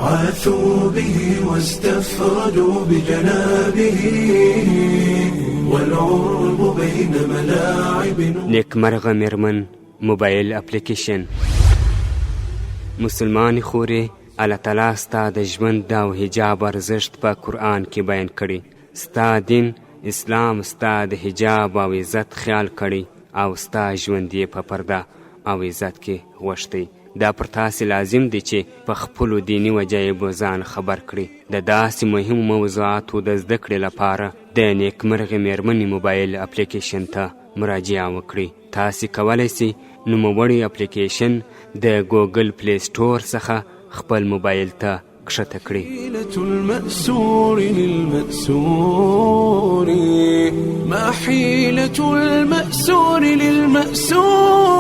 عاثوا به واستفردوا بجنابه والعرب بين ملاعب. نیکمرغه میرمن موبایل اپلیکیشن. مسلمان خوري الله تعالی ستا د ژوند او حجاب ارزښت په قرآن کې بیان کړي. ستا دین اسلام ستا د حجاب او عزت خیال کړي او ستا ژوند یې په پرده او عزت کې غوښتی. دا پر تاسې لازم دی چې په خپلو دیني وجایبو ځان خبر کړي. د داسې مهمو موضوعاتو د زده کړې لپاره د نیکمرغې میرمنې موبایل اپلیکیشن ته مراجعه وکړئ. تاسې کولی سئ نوموړی اپلیکیشن د ګوګل پلی سټور څخه خپل موبایل ته کښته کړئ. المأسور للمأسور ما حيلة المأسور للمأسور.